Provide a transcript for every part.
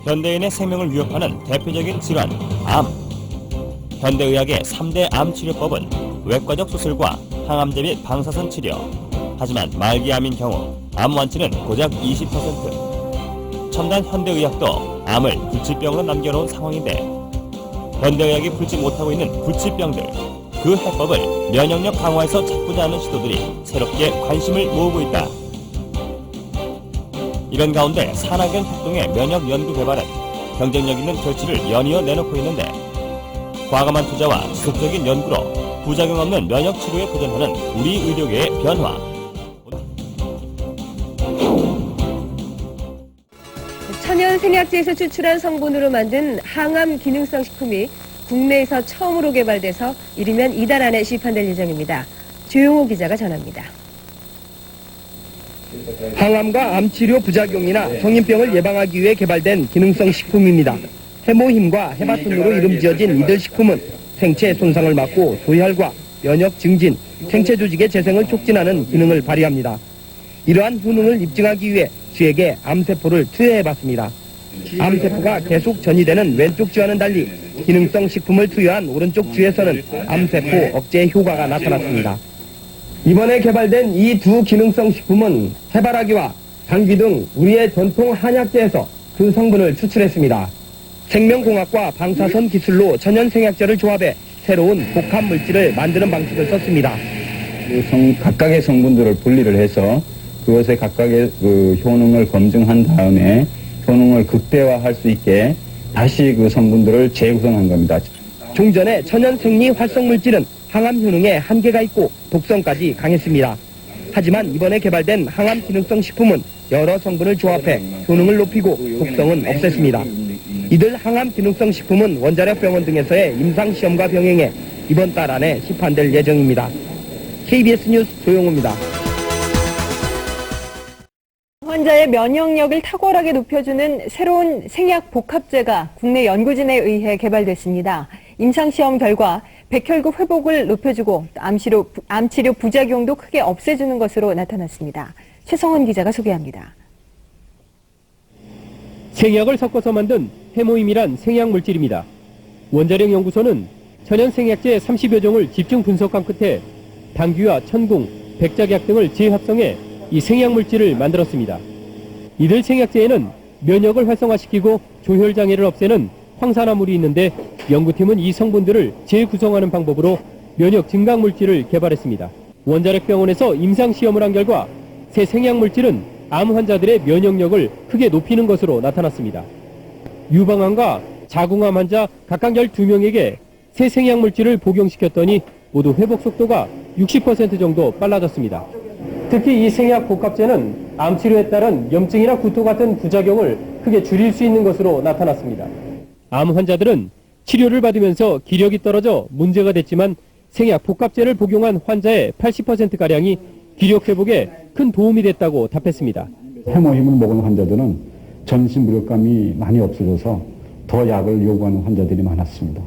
현대인의 생명을 위협하는 대표적인 질환, 암. 현대의학의 3대 암 치료법은 외과적 수술과 항암제 및 방사선 치료. 하지만 말기암인 경우 암 완치는 고작 20%. 첨단 현대의학도 암을 불치병으로 남겨놓은 상황인데 현대의학이 풀지 못하고 있는 불치병들, 그 해법을 면역력 강화에서 찾고자 하는 시도들이 새롭게 관심을 모으고 있다. 이런 가운데 산학연 협동의 면역 연구 개발은 경쟁력 있는 결실을 연이어 내놓고 있는데 과감한 투자와 지속적인 연구로 부작용 없는 면역 치료에 도전하는 우리 의료계의 변화. 천연 생약제에서 추출한 성분으로 만든 항암 기능성 식품이 국내에서 처음으로 개발돼서 이르면 이달 안에 시판될 예정입니다. 조용호 기자가 전합니다. 항암과 암치료 부작용이나 성인병을 예방하기 위해 개발된 기능성 식품입니다. 해모힘과 해바톤으로 이름 지어진 이들 식품은 생체 손상을 막고 소혈과 면역 증진, 생체 조직의 재생을 촉진하는 기능을 발휘합니다. 이러한 효능을 입증하기 위해 쥐에게 암세포를 투여해봤습니다. 암세포가 계속 전이되는 왼쪽 쥐와는 달리 기능성 식품을 투여한 오른쪽 쥐에서는 암세포 억제 효과가 나타났습니다. 이번에 개발된 이 두 기능성 식품은 해바라기와 당귀 등 우리의 전통 한약재에서 그 성분을 추출했습니다. 생명공학과 방사선 기술로 천연생약제를 조합해 새로운 복합 물질을 만드는 방식을 썼습니다. 각각의 성분들을 분리를 해서 그것의 각각의 효능을 검증한 다음에 효능을 극대화할 수 있게 다시 그 성분들을 재구성한 겁니다. 종전의 천연생리 활성물질은 항암 효능에 한계가 있고 독성까지 강했습니다. 하지만 이번에 개발된 항암 기능성 식품은 여러 성분을 조합해 효능을 높이고 독성은 없앴습니다. 이들 항암 기능성 식품은 원자력 병원 등에서의 임상시험과 병행해 이번 달 안에 시판될 예정입니다. KBS 뉴스 조용호입니다. 환자의 면역력을 탁월하게 높여주는 새로운 생약 복합제가 국내 연구진에 의해 개발됐습니다. 임상시험 결과 백혈구 회복을 높여주고 암치료 부작용도 크게 없애주는 것으로 나타났습니다. 최성원 기자가 소개합니다. 생약을 섞어서 만든 해모임이란 생약물질입니다. 원자력 연구소는 천연 생약제 30여 종을 집중 분석한 끝에 당귀와 천궁, 백작약 등을 재합성해 이 생약물질을 만들었습니다. 이들 생약제에는 면역을 활성화시키고 조혈장애를 없애는 황산화물이 있는데 연구팀은 이 성분들을 재구성하는 방법으로 면역 증강물질을 개발했습니다. 원자력병원에서 임상시험을 한 결과 새 생약물질은 암 환자들의 면역력을 크게 높이는 것으로 나타났습니다. 유방암과 자궁암 환자 각각 12명에게 새 생약물질을 복용시켰더니 모두 회복 속도가 60% 정도 빨라졌습니다. 특히 이 생약 복합제는 암치료에 따른 염증이나 구토 같은 부작용을 크게 줄일 수 있는 것으로 나타났습니다. 암 환자들은 치료를 받으면서 기력이 떨어져 문제가 됐지만 생약 복합제를 복용한 환자의 80%가량이 기력 회복에 큰 도움이 됐다고 답했습니다. 해모힘을 먹은 환자들은 전신 무력감이 많이 없어져서 더 약을 요구하는 환자들이 많았습니다.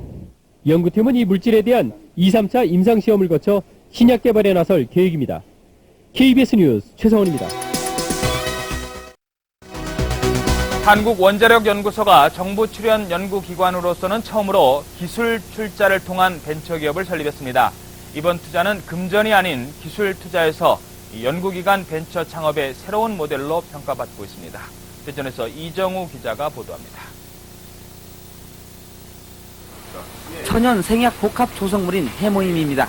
연구팀은 이 물질에 대한 2, 3차 임상시험을 거쳐 신약 개발에 나설 계획입니다. KBS 뉴스 최성원입니다. 한국원자력연구소가 정부 출연 연구기관으로서는 처음으로 기술 출자를 통한 벤처기업을 설립했습니다. 이번 투자는 금전이 아닌 기술 투자에서 연구기관 벤처 창업의 새로운 모델로 평가받고 있습니다. 대전에서 이정우 기자가 보도합니다. 천연 생약 복합 조성물인 해모임입니다.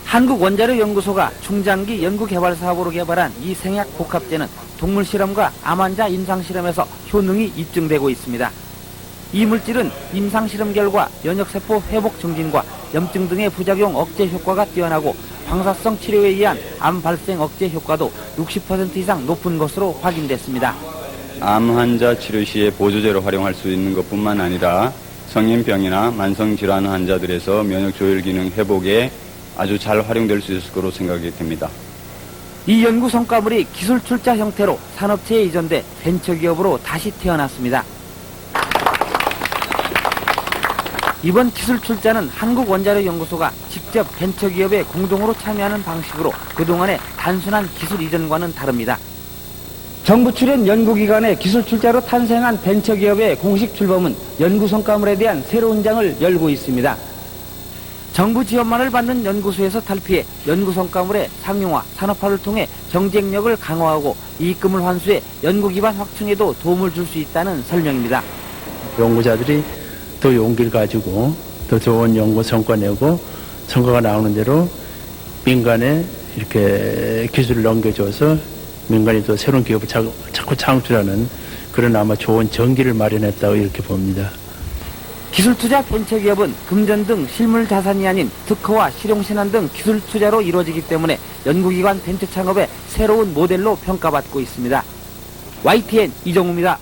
한국원자력연구소가 중장기 연구개발 사업으로 개발한 이 생약 복합제는 동물 실험과 암 환자 임상 실험에서 효능이 입증되고 있습니다. 이 물질은 임상 실험 결과 면역세포 회복 증진과 염증 등의 부작용 억제 효과가 뛰어나고 방사성 치료에 의한 암 발생 억제 효과도 60% 이상 높은 것으로 확인됐습니다. 암 환자 치료 시에 보조제로 활용할 수 있는 것뿐만 아니라 성인병이나 만성질환 환자들에서 면역 조절 기능 회복에 아주 잘 활용될 수 있을 거로 생각이 됩니다. 이 연구 성과물이 기술 출자 형태로 산업체에 이전돼 벤처기업으로 다시 태어났습니다. 이번 기술 출자는 한국원자력연구소가 직접 벤처기업에 공동으로 참여하는 방식으로 그동안의 단순한 기술 이전과는 다릅니다. 정부 출연 연구기관의 기술 출자로 탄생한 벤처기업의 공식 출범은 연구 성과물에 대한 새로운 장을 열고 있습니다. 정부 지원만을 받는 연구소에서 탈피해 연구 성과물의 상용화, 산업화를 통해 경쟁력을 강화하고 이익금을 환수해 연구 기반 확충에도 도움을 줄 수 있다는 설명입니다. 연구자들이 더 용기를 가지고 더 좋은 연구 성과 내고 성과가 나오는 대로 민간에 이렇게 기술을 넘겨줘서 민간이 또 새로운 기업을 자꾸 창출하는 그런 아마 좋은 전기를 마련했다고 이렇게 봅니다. 기술투자 벤처기업은 금전 등 실물 자산이 아닌 특허와 실용신안 등 기술 투자로 이루어지기 때문에 연구기관 벤처 창업의 새로운 모델로 평가받고 있습니다. YTN 이정우입니다.